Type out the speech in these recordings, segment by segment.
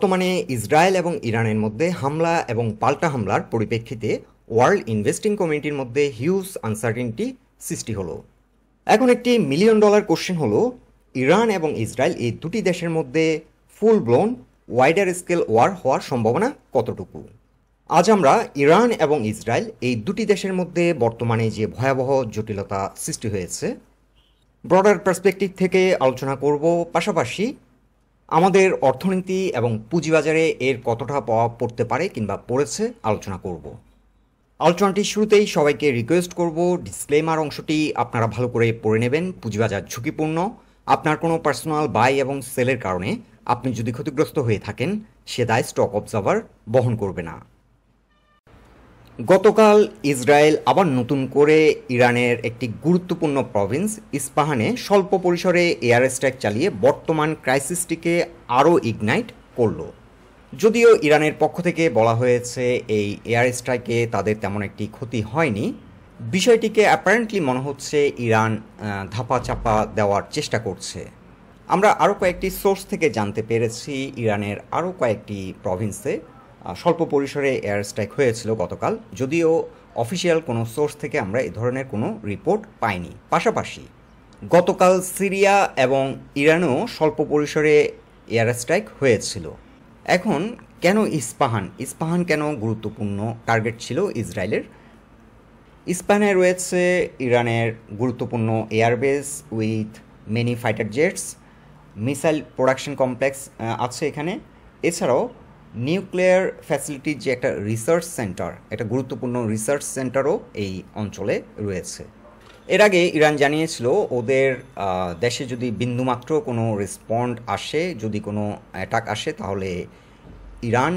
বর্তমানে ইসরায়েল এবং ইরানের মধ্যে হামলা এবং পাল্টা হামলার পরিপ্রেক্ষিতে ওয়ার্ল্ড ইনভেস্টিং কমিউনিটির মধ্যে হিউজ আনসার্টেনটি সৃষ্টি হলো। এখন একটি মিলিয়ন ডলার কোশ্চেন হলো, ইরান এবং ইসরায়েল এই দুটি দেশের মধ্যে ফুল ব্লোন ওয়াইডার স্কেল ওয়ার হওয়ার সম্ভাবনা কতটুকু? আজ আমরা ইরান এবং ইসরায়েল এই দুটি দেশের মধ্যে বর্তমানে যে ভয়াবহ জটিলতা সৃষ্টি হয়েছে ব্রডার পার্সপেক্টিভ থেকে আলোচনা করব, পাশাপাশি আমাদের অর্থনীতি এবং পুঁজিবাজারে এর কতটা প্রভাব পড়তে পারে কিংবা পড়েছে আলোচনা করব। আলোচনাটির শুরুতেই সবাইকে রিকোয়েস্ট করব, ডিসক্লেমার অংশটি আপনারা ভালো করে পড়ে নেবেন। পুঁজিবাজার ঝুঁকিপূর্ণ, আপনার কোনো পার্সোনাল বাই এবং সেলের কারণে আপনি যদি ক্ষতিগ্রস্ত হয়ে থাকেন সে দায় স্টক অবজার্ভার বহন করবে না। গতকাল ইসরায়েল আবার নতুন করে ইরানের একটি গুরুত্বপূর্ণ প্রভিন্স ইস্পাহানে স্বল্প পরিসরে এয়ার স্ট্রাইক চালিয়ে বর্তমান ক্রাইসিসটিকে আরও ইগনাইট করল। যদিও ইরানের পক্ষ থেকে বলা হয়েছে এই এয়ার স্ট্রাইকে তাদের তেমন একটি ক্ষতি হয়নি, বিষয়টিকে অ্যাপারেন্টলি মনে হচ্ছে ইরান ধাপা চাপা দেওয়ার চেষ্টা করছে। আমরা আরও কয়েকটি সোর্স থেকে জানতে পেরেছি ইরানের আরও কয়েকটি প্রভিন্সে স্বল্প পরিসরে এয়ার স্ট্রাইক হয়েছিল গতকাল, যদিও অফিসিয়াল কোনো সোর্স থেকে আমরা এই ধরনের কোনো রিপোর্ট পাইনি। পাশাপাশি গতকাল সিরিয়া এবং ইরানেও স্বল্প পরিসরে এয়ার স্ট্রাইক হয়েছিল। এখন কেন ইস্পাহান কেন গুরুত্বপূর্ণ টার্গেট ছিল ইসরায়েলের? ইস্পাহানে রয়েছে ইরানের গুরুত্বপূর্ণ airbase with many fighter jets, missile production complex আছে এখানে। এছাড়াও নিউক্লিয়ার ফ্যাসিলিটির যে একটা রিসার্চ সেন্টার, একটা গুরুত্বপূর্ণ রিসার্চ সেন্টারও এই অঞ্চলে রয়েছে। এর আগে ইরান জানিয়েছিল ওদের দেশে যদি বিন্দুমাত্র কোনো রেসপন্ড আসে, যদি কোনো অ্যাটাক আসে, তাহলে ইরান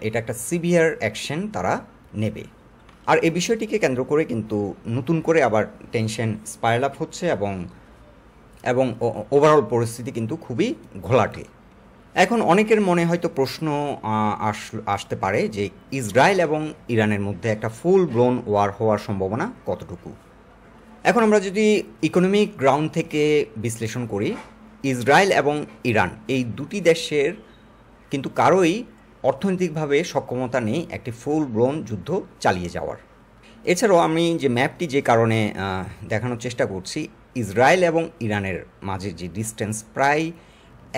এটা একটা সিভিয়ার অ্যাকশন তারা নেবে। আর এই বিষয়টিকে কেন্দ্র করে কিন্তু নতুন করে আবার টেনশন স্পাইরাল আপ হচ্ছে এবং ওভারঅল পরিস্থিতি কিন্তু খুবই ঘোলাটে। এখন অনেকের মনে হয়তো প্রশ্ন আসতে পারে যে ইসরায়েল এবং ইরানের মধ্যে একটা ফুল ব্লোন ওয়ার হওয়ার সম্ভাবনা কতটুকু? এখন আমরা যদি ইকোনমিক গ্রাউন্ড থেকে বিশ্লেষণ করি, ইসরায়েল এবং ইরান এই দুটি দেশের কিন্তু কারোই অর্থনৈতিকভাবে সক্ষমতা নেই একটি ফুল ব্লোন যুদ্ধ চালিয়ে যাওয়ার। এছাড়াও আমি যে ম্যাপটি যে কারণে দেখানোর চেষ্টা করছি, ইসরায়েল এবং ইরানের মাঝে যে ডিস্টেন্স প্রায়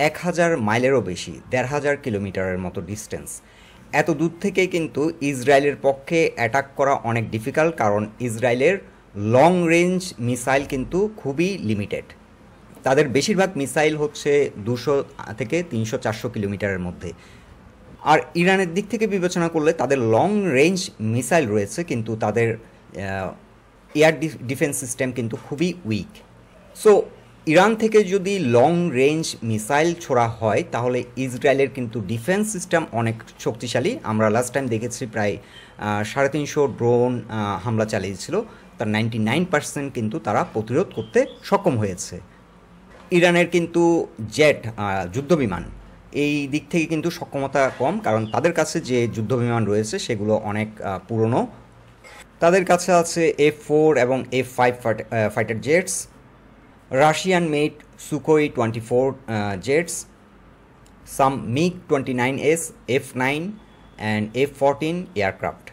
1000 মাইলেরও বেশি, 1500 কিলোমিটারের মতো ডিস্টেন্স। এত দূর থেকে কিন্তু ইসরায়েলের পক্ষে অ্যাটাক করা অনেক ডিফিকাল্ট, কারণ ইসরায়েলের লং রেঞ্জ মিসাইল কিন্তু খুবই লিমিটেড। তাদের বেশিরভাগ মিসাইল হচ্ছে 200 থেকে 300-400 কিলোমিটারের মধ্যে। আর ইরানের দিক থেকে বিবেচনা করলে তাদের লং রেঞ্জ মিসাইল রয়েছে, কিন্তু তাদের এয়ার ডিফেন্স সিস্টেম কিন্তু খুবই উইক। সো ইরান থেকে যদি লং রেঞ্জ মিসাইল ছোড়া হয় তাহলে ইসরায়েলের কিন্তু ডিফেন্স সিস্টেম অনেক শক্তিশালী। আমরা লাস্ট টাইম দেখেছি প্রায় 350 ড্রোন হামলা চালিয়েছিল, তার 99% কিন্তু তারা প্রতিরোধ করতে সক্ষম হয়েছে। ইরানের কিন্তু জেট যুদ্ধবিমান এই দিক থেকে কিন্তু সক্ষমতা কম, কারণ তাদের কাছে যে যুদ্ধবিমান রয়েছে সেগুলো অনেক পুরনো। তাদের কাছে আছে F4 এবং F5 fighter jets, Russian made Sukhoi 24 jets, some MiG-29S, F9 and F14 aircraft.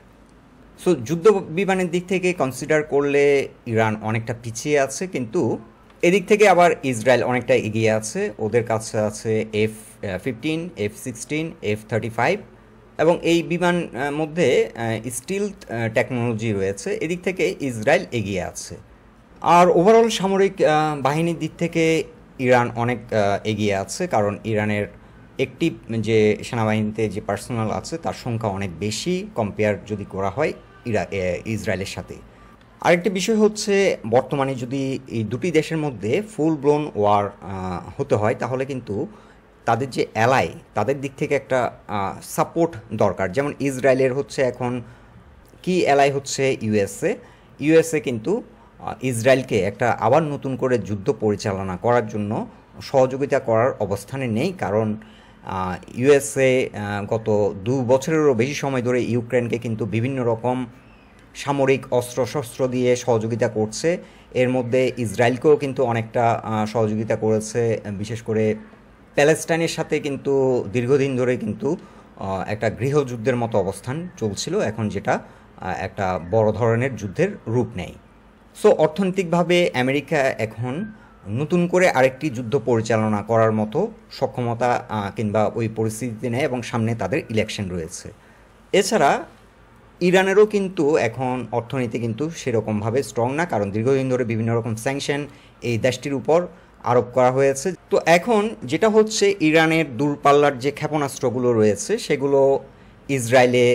So যুদ্ধ বিমানের দিক থেকে কনসিডার করলে ইরান অনেকটা পিছিয়ে আছে, কিন্তু এদিক থেকে আবার ইসরায়েল অনেকটা এগিয়ে আছে। ওদের কাছে আছে F15, F16, F35 এবং এই বিমান মধ্যে স্টিল টেকনোলজি রয়েছে। এদিক থেকে ইসরায়েল এগিয়ে আছে। আর ওভারঅল সামরিক বাহিনীর দিক থেকে ইরান অনেক এগিয়ে আছে, কারণ ইরানের একটি যে সেনাবাহিনীতে যে পার্সোনাল আছে তার সংখ্যা অনেক বেশি কম্পেয়ার যদি করা হয় ইসরায়েলের সাথে। আরেকটি বিষয় হচ্ছে, বর্তমানে যদি এই দুটি দেশের মধ্যে ফুল ব্লোন ওয়ার হতে হয় তাহলে কিন্তু তাদের যে অ্যালাই, তাদের দিক থেকে একটা সাপোর্ট দরকার। যেমন ইসরায়েলের হচ্ছে এখন কি অ্যালাই হচ্ছে ইউএসএ কিন্তু ইসরায়েলকে একটা আবার নতুন করে যুদ্ধ পরিচালনা করার জন্য সহযোগিতা করার অবস্থানে নেই, কারণ ইউএসএ গত 2 বছরেরও বেশি সময় ধরে ইউক্রেনকে কিন্তু বিভিন্ন রকম সামরিক অস্ত্রশস্ত্র দিয়ে সহযোগিতা করছে। এর মধ্যে ইসরায়েলকেও কিন্তু অনেকটা সহযোগিতা করেছে, বিশেষ করে প্যালেস্টাইনের সাথে কিন্তু দীর্ঘদিন ধরে কিন্তু একটা গৃহযুদ্ধের মতো অবস্থান চলছিল, এখন যেটা একটা বড় ধরনের যুদ্ধের রূপ নেয়। সো অর্থনৈতিকভাবে আমেরিকা এখন নতুন করে আরেকটি যুদ্ধ পরিচালনা করার মতো সক্ষমতা কিংবা ওই পরিস্থিতিতে নেয়, এবং সামনে তাদের ইলেকশন রয়েছে। এছাড়া ইরানেরও কিন্তু এখন অর্থনীতি কিন্তু সেরকমভাবে স্ট্রং না, কারণ দীর্ঘদিন ধরে বিভিন্ন রকম স্যাংশন এই দেশটির উপর আরোপ করা হয়েছে। তো এখন যেটা হচ্ছে, ইরানের দূরপাল্লার যে ক্ষেপণাস্ত্রগুলো রয়েছে সেগুলো ইসরায়েলে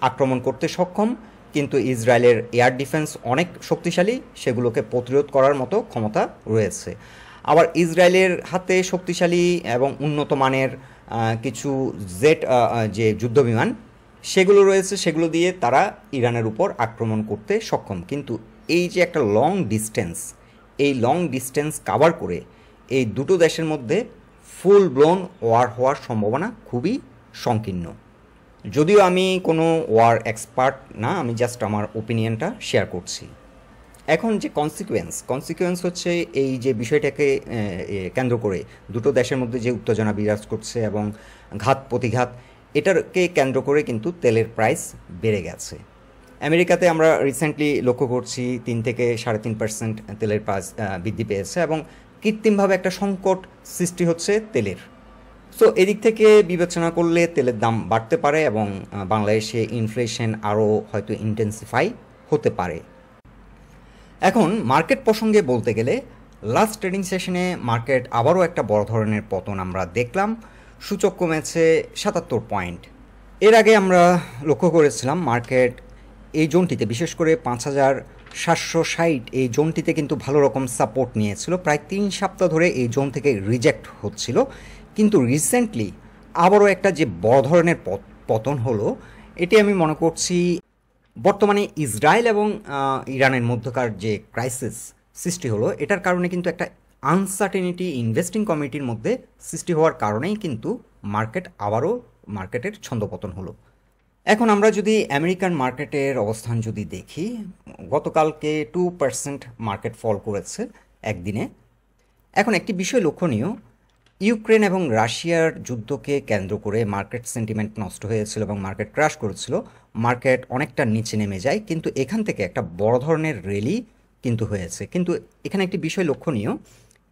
আক্রমণ করতে সক্ষম, কিন্তু ইসরায়েলের এয়ার ডিফেন্স অনেক শক্তিশালী, সেগুলোকে প্রতিরোধ করার মতো ক্ষমতা রয়েছে। আবার ইসরায়েলের হাতে শক্তিশালী এবং উন্নত মানের কিছু জেট যে যুদ্ধবিমান সেগুলো রয়েছে, সেগুলো দিয়ে তারা ইরানের উপর আক্রমণ করতে সক্ষম। কিন্তু এই যে একটা লং ডিস্টেন্স, এই লং ডিস্টেন্স কাভার করে এই দুটো দেশের মধ্যে ফুল ব্লোন ওয়ার হওয়ার সম্ভাবনা খুবই সংকীর্ণ। যদিও আমি কোনো ওয়ার এক্সপার্ট না, আমি জাস্ট আমার ওপিনিয়নটা শেয়ার করছি। এখন যে কনসিকুয়েন্স হচ্ছে, এই যে বিষয়টাকে কেন্দ্র করে দুটো দেশের মধ্যে যে উত্তেজনা বিরাজ করছে এবং ঘাত প্রতিঘাত, এটাকে কেন্দ্র করে কিন্তু তেলের প্রাইস বেড়ে গেছে। আমেরিকাতে আমরা রিসেন্টলি লক্ষ্য করছি 3 থেকে 3.5% তেলের প্রাইস বৃদ্ধি পেয়েছে, এবং কৃত্রিমভাবে একটা সংকট সৃষ্টি হচ্ছে তেলের। সো এদিক থেকে বিবেচনা করলে তেলের দাম বাড়তে পারে, এবং বাংলাদেশে ইনফ্লেশন আরও হয়তো ইন্টেন্সিফাই হতে পারে। এখন মার্কেট প্রসঙ্গে বলতে গেলে, লাস্ট ট্রেডিং সেশনে মার্কেট আবারও একটা বড় ধরনের পতন আমরা দেখলাম। সূচক কমেছে 77 পয়েন্ট। এর আগে আমরা লক্ষ্য করেছিলাম মার্কেট এই জোনটিতে, বিশেষ করে 5760 এই জোনটিতে কিন্তু ভালো রকম সাপোর্ট নিয়েছিল। প্রায় 3 সপ্তাহ ধরে এই জোন থেকে রিজেক্ট হচ্ছিল, কিন্তু রিসেন্টলি আবারও একটা যে বড় ধরনের পতন হলো, এটি আমি মনে করছি বর্তমানে ইসরায়েল এবং ইরানের মধ্যকার যে ক্রাইসিস সৃষ্টি হলো, এটার কারণে কিন্তু একটা আনসার্টেনিটি ইনভেস্টিং কমিউনিটির মধ্যে সৃষ্টি হওয়ার কারণেই কিন্তু মার্কেটের ছন্দপতন হলো। এখন আমরা যদি আমেরিকান মার্কেটের অবস্থান যদি দেখি, গতকালকে 2% মার্কেট ফল করেছে একদিনে। এখন একটি বিষয় লক্ষণীয়, ইউক্রেন এবং রাশিয়ার যুদ্ধকে কেন্দ্র করে মার্কেট সেন্টিমেন্ট নষ্ট হয়েছিল এবং মার্কেট ক্র্যাশ করেছিল। মার্কেট অনেকটা নিচে নেমে যায়, কিন্তু এখান থেকে একটা বড় ধরনের র্যালি কিন্তু হয়েছে। কিন্তু এখানে একটি বিষয় লক্ষণীয়,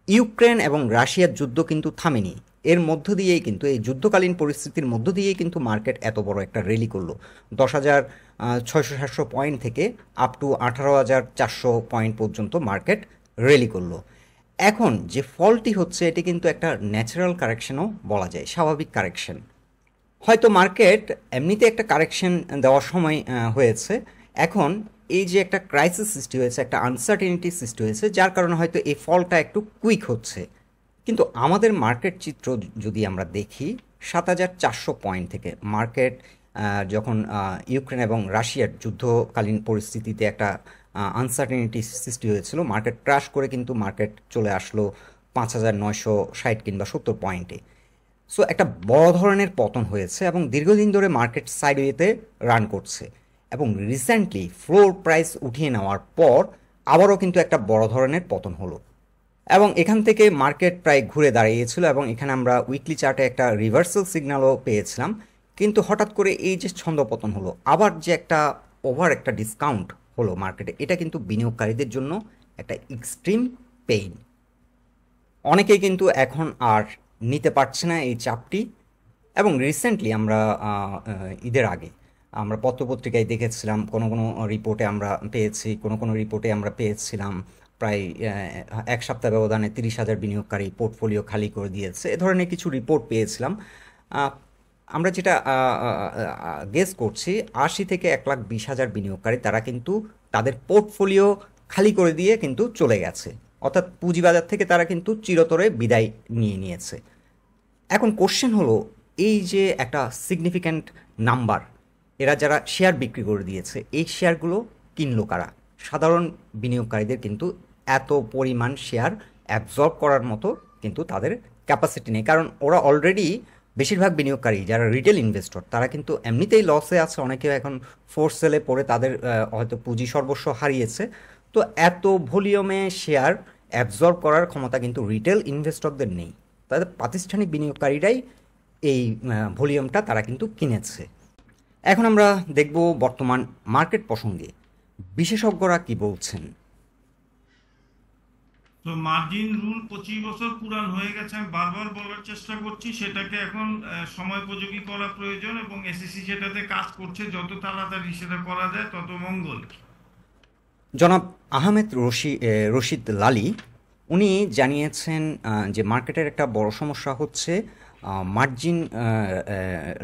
ইউক্রেন এবং রাশিয়ার যুদ্ধ কিন্তু থামেনি। এর মধ্য দিয়েই কিন্তু, এই যুদ্ধকালীন পরিস্থিতির মধ্য দিয়েই কিন্তু মার্কেট এত বড় একটা র্যালি করলো। 10,600-700 পয়েন্ট থেকে আপ টু 18,400 পয়েন্ট পর্যন্ত মার্কেট র্যালি করলো। এখন যে ফলটি হচ্ছে, এটি কিন্তু একটা ন্যাচারাল কারেকশনও বলা যায়, স্বাভাবিক কারেকশন। হয়তো মার্কেট এমনিতে একটা কারেকশন দেওয়ার সময় হয়েছে, এখন এই যে একটা ক্রাইসিস সৃষ্টি হয়েছে, একটা আনসার্টেনিটি সৃষ্টি হয়েছে, যার কারণে হয়তো এই ফলটা একটু কুইক হচ্ছে। কিন্তু আমাদের মার্কেট চিত্র যদি আমরা দেখি, 7,400 পয়েন্ট থেকে মার্কেট যখন ইউক্রেন এবং রাশিয়ার যুদ্ধকালীন পরিস্থিতিতে একটা আনসার্টেনিটি সৃষ্টি হয়েছিল, মার্কেট ক্র্যাশ করে কিন্তু মার্কেট চলে আসলো 5,960 কিংবা 70 পয়েন্টে। সো একটা বড় ধরনের পতন হয়েছে, এবং দীর্ঘদিন ধরে মার্কেট সাইডওয়েতে রান করছে, এবং রিসেন্টলি ফ্লোর প্রাইস উঠিয়ে নেওয়ার পর আবারও কিন্তু একটা বড় ধরনের পতন হলো, এবং এখান থেকে মার্কেট প্রায় ঘুরে দাঁড়িয়েছিল, এবং এখানে আমরা উইকলি চার্টে একটা রিভার্সাল সিগন্যালও পেয়েছিলাম। কিন্তু হঠাৎ করে এই যে ছন্দপতন হলো, আবার যে একটা ওভার একটা ডিসকাউন্ট হলো মার্কেটে, এটা কিন্তু বিনিয়োগকারীদের জন্য একটা এক্সট্রিম পেইন। অনেকেই কিন্তু এখন আর নিতে পারছে না এই চাপটি। এবং রিসেন্টলি আমরা ঈদের আগে আমরা পত্রপত্রিকায় দেখেছিলাম, কোনো রিপোর্টে আমরা পেয়েছি, কোনো রিপোর্টে আমরা পেয়েছিলাম প্রায় 1 সপ্তাহ ব্যবধানে 30,000 বিনিয়োগকারী পোর্টফোলিও খালি করে দিয়েছে, এ ধরনের কিছু রিপোর্ট পেয়েছিলাম। আমরা যেটা গেস করছি, 80 থেকে 1,20,000 বিনিয়োগকারী তারা কিন্তু তাদের পোর্টফোলিও খালি করে দিয়ে কিন্তু চলে গেছে, অর্থাৎ পুঁজিবাজার থেকে তারা কিন্তু চিরতরে বিদায় নিয়ে নিয়েছে। এখন কোশ্চেন হলো, এই যে একটা সিগনিফিক্যান্ট নাম্বার, এরা যারা শেয়ার বিক্রি করে দিয়েছে, এই শেয়ারগুলো কিনলো কারা? সাধারণ বিনিয়োগকারীদের কিন্তু এত পরিমাণ শেয়ার অ্যাবজর্ব করার মতো কিন্তু তাদের ক্যাপাসিটি নেই, কারণ ওরা অলরেডি বেশিরভাগ বিনিয়োগকারী যারা রিটেল ইনভেস্টর, তারা কিন্তু এমনিতেই লসে আছে, অনেকেও এখন ফোর্স সেলে পড়ে তাদের হয়তো পুঁজি সর্বস্ব হারিয়েছে। তো এত ভলিউমে শেয়ার অ্যাবজর্ব করার ক্ষমতা কিন্তু রিটেল ইনভেস্টরদের নেই। তাদের প্রাতিষ্ঠানিক বিনিয়োগকারীরাই এই ভলিউমটা তারা কিন্তু কিনেছে। এখন আমরা দেখব বর্তমান মার্কেট প্রসঙ্গে বিশেষজ্ঞরা কি বলছেন। তো মার্জিন রুল 25 বছর পুরান হয়ে গেছে, আমি বারবার বলার চেষ্টা করছি সেটাকে এখন সময়োপযোগী করা প্রয়োজন, এবং এসএসসি সেটাতে কাজ করছে, যত তাড়াতাড়ি সেটা করা যায় তত মঙ্গল। জনাব আহমেদ রশিদ লালী উনি জানিয়েছেন যে মার্কেটের একটা বড় সমস্যা হচ্ছে মার্জিন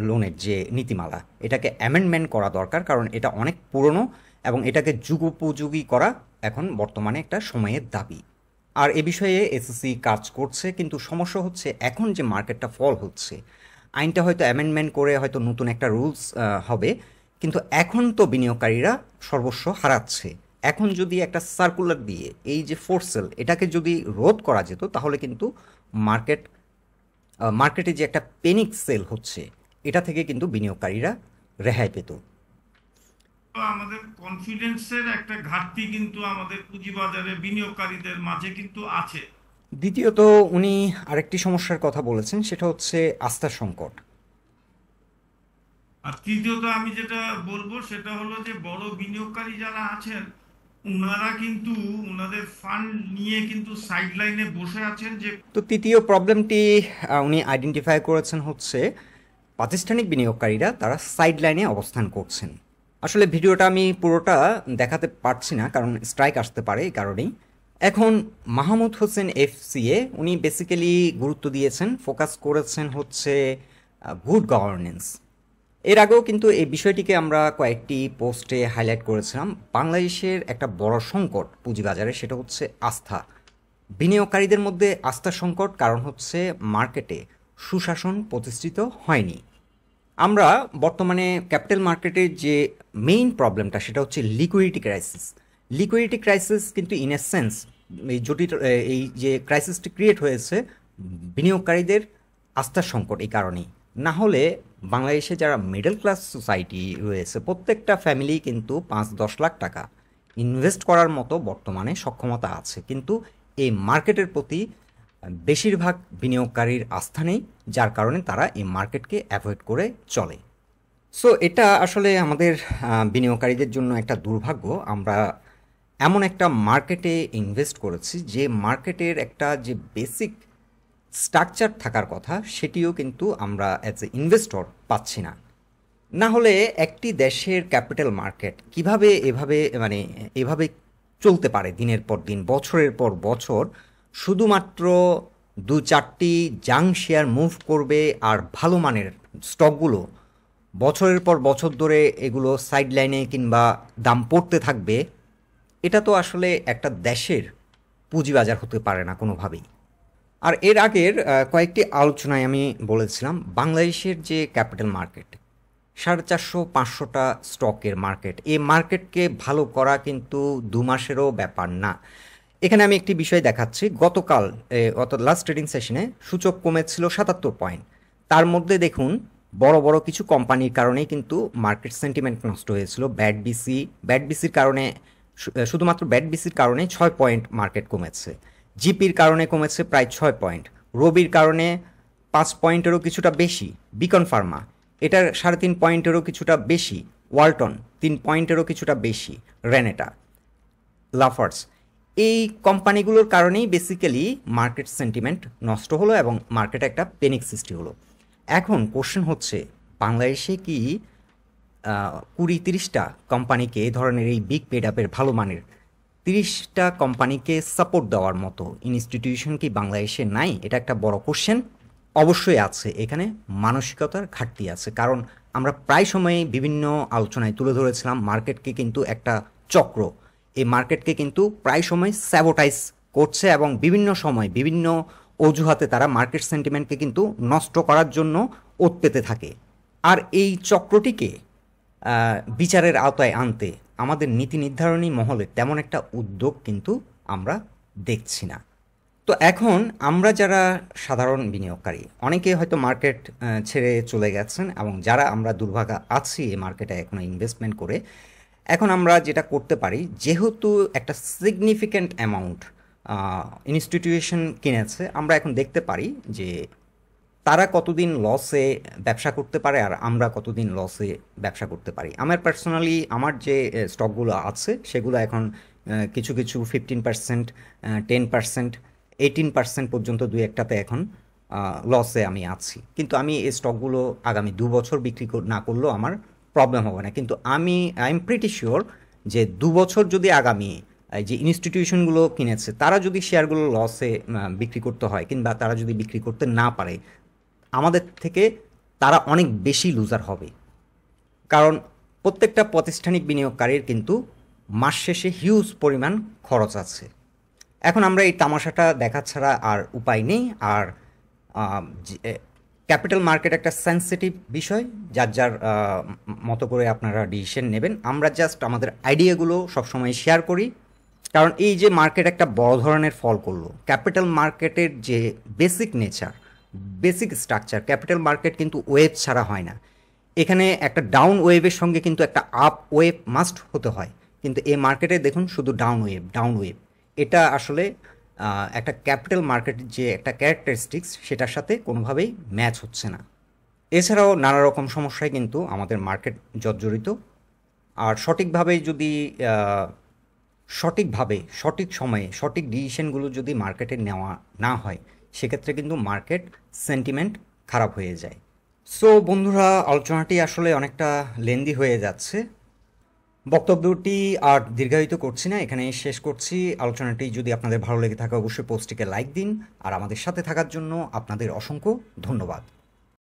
লোনের যে নীতিমালা, এটাকে অ্যামেন্ডমেন্ট করা দরকার, কারণ এটা অনেক পুরনো এবং এটাকে যুগোপযোগী করা এখন বর্তমানে একটা সময়ের দাবি। আর এ বিষয়ে এসএসসি কাজ করছে, কিন্তু সমস্যা হচ্ছে এখন যে মার্কেটটা ফল হচ্ছে, আইনটা হয়তো অ্যামেন্ডমেন্ট করে হয়তো নতুন একটা রুলস হবে, কিন্তু এখন তো বিনিয়োগকারীরা সর্বস্ব হারাচ্ছে। এখন যদি একটা সার্কুলার দিয়ে এই যে ফোর্স সেল এটাকে যদি রোধ করা যেত, তাহলে কিন্তু মার্কেটে যে একটা পেনিক সেল হচ্ছে এটা থেকে কিন্তু বিনিয়োগকারীরা রেহাই পেত। আমাদের কনফিডেন্সের একটা ঘাটতি কিন্তু আমাদের পুঁজিবাজারে বিনিয়োগকারীদের মাঝে কিন্তু আছে। দ্বিতীয়ত উনি আরেকটি সমস্যার কথা বলেছেন, সেটা হচ্ছে আস্থার সংকট। আর তৃতীয়ত আমি যেটা বলবো সেটা হলো যে বড় বিনিয়োগকারী যারা আছেন ওনারা কিন্তু ওনাদের ফান্ড নিয়ে কিন্তু সাইড লাইনে বসে আছেন। যে তো তৃতীয় প্রবলেমটি উনি আইডেন্টিফাই করেছেন হচ্ছে প্রাতিষ্ঠানিক বিনিয়োগকারীরা তারা সাইড লাইনে অবস্থান করছেন। আসলে ভিডিওটা আমি পুরোটা দেখাতে পারছি না, কারণ স্ট্রাইক আসতে পারে, এই কারণেই। এখন মাহমুদ হোসেন এফসিএ উনি বেসিক্যালি গুরুত্ব দিয়েছেন, ফোকাস করেছেন হচ্ছে গুড গভর্নেন্স। এর আগেও কিন্তু এই বিষয়টিকে আমরা কয়েকটি পোস্টে হাইলাইট করেছিলাম। বাংলাদেশের একটা বড় সংকট পুঁজিবাজারে, সেটা হচ্ছে আস্থা। বিনিয়োগকারীদের মধ্যে আস্থার সংকট, কারণ হচ্ছে মার্কেটে সুশাসন প্রতিষ্ঠিত হয়নি। আমরা বর্তমানে ক্যাপিটাল মার্কেটের যে মেইন প্রবলেমটা সেটা হচ্ছে লিকুইডিটি ক্রাইসিস। লিকুইডিটি ক্রাইসিস কিন্তু ইন এ সেন্স এই যে ক্রাইসিসটি ক্রিয়েট হয়েছে বিনিয়োগকারীদের আস্থার সংকট এই কারণেই। না হলে বাংলাদেশে যারা মিডল ক্লাস সোসাইটি রয়েছে প্রত্যেকটা ফ্যামিলি কিন্তু 5-10 লাখ টাকা ইনভেস্ট করার মতো বর্তমানে সক্ষমতা আছে, কিন্তু এই মার্কেটের প্রতি বেশিরভাগ বিনিয়োগকারীর আস্থা নেই, যার কারণে তারা এই মার্কেটকে অ্যাভয়েড করে চলে। সো এটা আসলে আমাদের বিনিয়োগকারীদের জন্য একটা দুর্ভাগ্য। আমরা এমন একটা মার্কেটে ইনভেস্ট করেছি যে মার্কেটের একটা যে বেসিক স্ট্রাকচার থাকার কথা সেটিও কিন্তু আমরা অ্যাজ এ ইনভেস্টর পাচ্ছি না। না হলে একটি দেশের ক্যাপিটাল মার্কেট কিভাবে এভাবে চলতে পারে দিনের পর দিন, বছরের পর বছর, শুধুমাত্র 2-4টি জাং শেয়ার মুভ করবে আর ভালো মানের স্টকগুলো বছরের পর বছর ধরে এগুলো সাইড লাইনে কিংবা দাম পড়তে থাকবে। এটা তো আসলে একটা দেশের পুঁজিবাজার হতে পারে না কোনোভাবেই। আর এর আগের কয়েকটি আলোচনায় আমি বলেছিলাম বাংলাদেশের যে ক্যাপিটাল মার্কেট 450-500টা স্টকের মার্কেট, এই মার্কেটকে ভালো করা কিন্তু 2 মাসেরও ব্যাপার না। এখানে আমি একটি বিষয় দেখাচ্ছি। গতকাল লাস্ট ট্রেডিং সেশনে সূচক কমেছিল 77 পয়েন্ট। তার মধ্যে দেখুন বড় বড় কিছু কোম্পানির কারণেই কিন্তু মার্কেট সেন্টিমেন্ট নষ্ট হয়েছিল। ব্যাড বিসির কারণে, শুধুমাত্র ব্যাড বিসির কারণে 6 পয়েন্ট মার্কেট কমেছে। জিপির কারণে কমেছে প্রায় 6 পয়েন্ট। রবির কারণে 5 পয়েন্টেরও কিছুটা বেশি। বিকন ফার্মা এটার 3.5 পয়েন্টেরও কিছুটা বেশি। ওয়ালটন 3 পয়েন্টেরও কিছুটা বেশি। রেনেটা, লাফার্স, এই কোম্পানিগুলোর কারণেই বেসিক্যালি মার্কেট সেন্টিমেন্ট নষ্ট হলো এবং মার্কেটে একটা প্যানিক সৃষ্টি হলো। এখন কোশ্চেন হচ্ছে বাংলাদেশে কি 20-30টা কোম্পানিকে এই ধরনের এই বিগ পেড আপের ভালো মানের 30টা কোম্পানিকে সাপোর্ট দেওয়ার মতো ইনস্টিটিউশন কি বাংলাদেশে নাই? এটা একটা বড় কোশ্চেন। অবশ্যই আছে, এখানে মানসিকতার ঘাটতি আছে। কারণ আমরা প্রায় সময়ই বিভিন্ন আলোচনায় তুলে ধরেছিলাম মার্কেটকে কিন্তু একটা চক্র, এই মার্কেটকে কিন্তু প্রায় সময় স্যাবোটাইজ করছে এবং বিভিন্ন সময় বিভিন্ন অজুহাতে তারা মার্কেট সেন্টিমেন্টকে কিন্তু নষ্ট করার জন্য ওত পেতে থাকে। আর এই চক্রটিকে বিচারের আওতায় আনতে আমাদের নীতি নির্ধারণী মহলে তেমন একটা উদ্যোগ কিন্তু আমরা দেখছি না। তো এখন আমরা যারা সাধারণ বিনিয়োগকারী, অনেকে হয়তো মার্কেট ছেড়ে চলে গেছেন, এবং যারা আমরা দুর্ভাগা আছি এই মার্কেটে এখনো ইনভেস্টমেন্ট করে, এখন আমরা যেটা করতে পারি, যেহেতু একটা সিগনিফিক্যান্ট অ্যামাউন্ট ইনস্টিটিউশন কিনেছে, আমরা এখন দেখতে পারি যে তারা কতদিন লসে ব্যবসা করতে পারে আর আমরা কতদিন লসে ব্যবসা করতে পারি। আমার পার্সোনালি আমার যে স্টকগুলো আছে সেগুলো এখন কিছু কিছু 15%, 10%, 18% পর্যন্ত দুই একটাতে এখন লসে আমি আছি। কিন্তু আমি এই স্টকগুলো আগামী 2 বছর বিক্রি না করলেও আমার প্রবলেম হবে না। কিন্তু আই এম প্রিটি শিওর যে 2 বছর যদি আগামী এই যে ইনস্টিটিউশনগুলো কিনেছে তারা যদি শেয়ারগুলো লসে বিক্রি করতে হয় কিংবা তারা যদি বিক্রি করতে না পারে, আমাদের থেকে তারা অনেক বেশি লুজার হবে। কারণ প্রত্যেকটা প্রাতিষ্ঠানিক বিনিয়োগকারীর কিন্তু মাস শেষে হিউজ পরিমাণ খরচ আছে। এখন আমরা এই তামাশাটা দেখা ছাড়া আর উপায় নেই। আর ক্যাপিটাল মার্কেট একটা সেন্সিটিভ বিষয়, যার যার মতো করে আপনারা ডিসিশন নেবেন। আমরা জাস্ট আমাদের আইডিয়াগুলো সবসময় শেয়ার করি। কারণ এই যে মার্কেট একটা বড় ধরনের ফল করলো, ক্যাপিটাল মার্কেটের যে basic nature, basic structure, capital market কিন্তু ওয়েভ ছাড়া হয় না। এখানে একটা ডাউন ওয়েভের সঙ্গে কিন্তু একটা আপ ওয়েভ মাস্ট হতে হয়। কিন্তু এই মার্কেটে দেখুন শুধু ডাউন ওয়েভ। এটা আসলে একটা ক্যাপিটাল মার্কেটের যে একটা ক্যারেক্টারিস্টিক্স সেটার সাথে কোনোভাবেই ম্যাচ হচ্ছে না। এছাড়াও নানা রকম সমস্যায় কিন্তু আমাদের মার্কেট জর্জরিত। আর সঠিকভাবে সঠিক সময়ে সঠিক ডিসিশনগুলো যদি মার্কেটে নেওয়া না হয়, সেক্ষেত্রে কিন্তু মার্কেট সেন্টিমেন্ট খারাপ হয়ে যায়। সো বন্ধুরা, আলোচনাটি আসলে অনেকটা লেন্দি হয়ে যাচ্ছে। বক্তব্যটি আর দীর্ঘায়িত করছি না, এখানে শেষ করছি। আলোচনাটি যদি আপনাদের ভালো লেগে থাকে অবশ্যই পোস্টটিকে লাইক দিন। আর আমাদের সাথে থাকার জন্য আপনাদের অসংখ্য ধন্যবাদ।